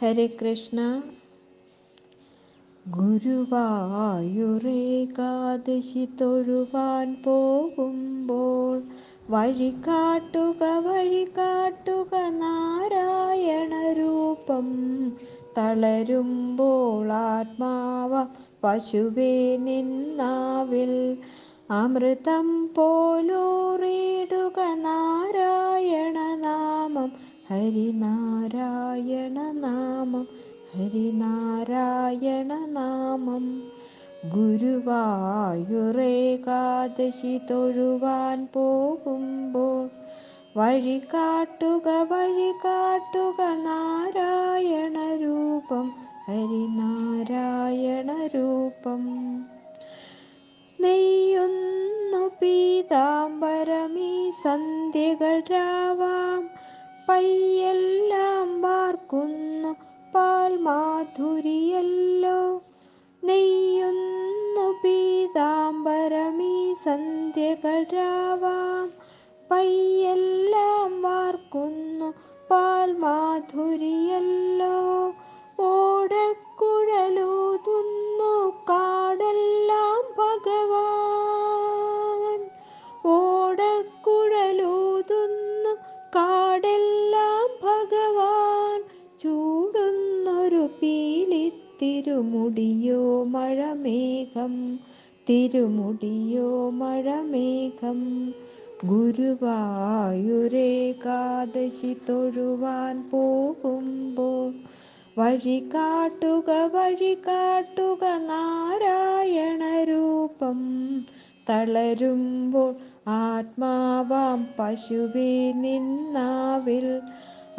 ഹരേ കൃഷ്ണ. ഗുരുവായൂരേകാദശി തൊഴുവാൻ പോകുമ്പോൾ വഴികാട്ടുക നാരായണ രൂപം. തളരുമ്പോൾ ആത്മാവ പശുവേ നിന്നാവിൽ അമൃതം പോലൂറിയിടുക നാരായണ നാമം. ഹരിനാരായണ നാമം, ഹരിനാരായണ നാമം. ഗുരുവായൂരേകാദശി തൊഴുവാൻ പോകുമ്പോൾ വഴികാട്ടുക നാരായണ രൂപം. ഹരിനാരായണ രൂപം. നെയ്യുന്നു പീതാംബരമീ സന്ധ്യകൾ രാവാം, പയ്യെല്ലാം വാർക്കുന്നു പാൽമാധുരിയല്ലോ. നെയ്യുന്നു പീതാംബരമീ സന്ധ്യകൾ രാവാം, പയ്യെല്ലാം വാർക്കുന്നു പാൽമാധുരിയല്ലോ. ഓടക്കുഴലൂതുന്നു കാടെല്ലാം ഭഗവാൻ, ഓടക്കുഴലൂതുന്നു കാടെല്ലാം ഭഗവാൻ. ചൂടുന്നൊരു പീലിത്തിരുമുടിയോ മഴമേഘം, തിരുമുടിയോ മഴമേഘം. ഗുരുവായൂരേകാദശി തൊഴുവാൻ പോകുമ്പോൾ വഴികാട്ടുക നാരായണ രൂപം. തളരുമ്പോൾ ആത്മാവാം പശുവേ നിന്നാവിൽ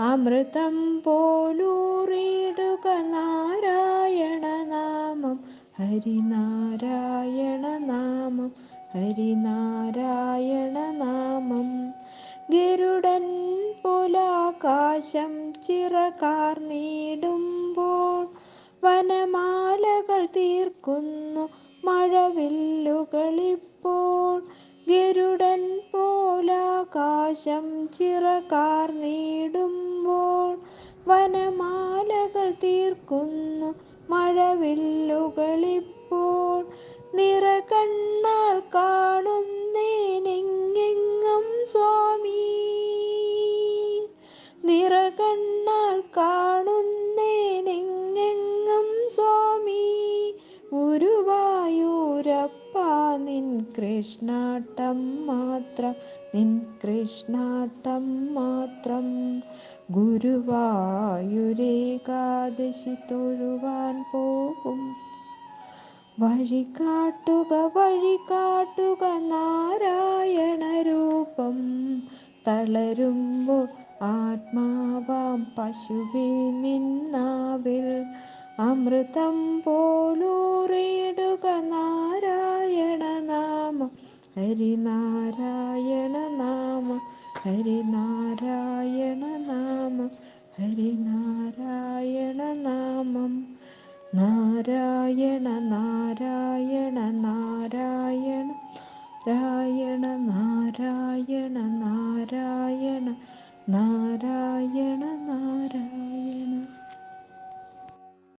അമൃതം പോലൂറിയിടുക നാരായണ നാമം. ഹരിനാരായണ നാമം, ഹരിനാരായണ നാമം. ഗരുഡൻ പുലാകാശം ചിറകാർന്നിടുമ്പോൾ വനമാലകൾ തീർക്കുന്നു മഴവില്ലുകളിപ്പോൾ. ഗരുഡൻ പോലാകാശം ചിറകാർന്നിടുമ്പോൾ വനമാലകൾ തീർക്കുന്നു മഴവില്ലുകളിപ്പോൾ. നിറകണ്ണാൽ കാണുന്നേനെങ്ങെങ്ങും സ്വാമി, നിറകണ്ണാൽ കാണുന്നേനെങ്ങെങ്ങും സ്വാമി. ഗുരുവായൂരപ്പ നിൻ കൃഷ്ണാട്ടം മാത്രം, നിൻ കൃഷ്ണാട്ടം മാത്രം. ഗുരുവായൂരേകാദശി തൊഴുവാൻ പോകും വഴികാട്ടുക നാരായണ രൂപം. തളരുമ്പോൾ ആത്മാവാം പശുവേ നിന്നാവിൽ അമൃതം പോലൂറിയിടുക നാരായണ നാമം. ഹരിനാരായണ നാമം, ഹരിനാരായണ നാമം, ഹരിനാരായണ നാമം. നാരായണ നാരായണ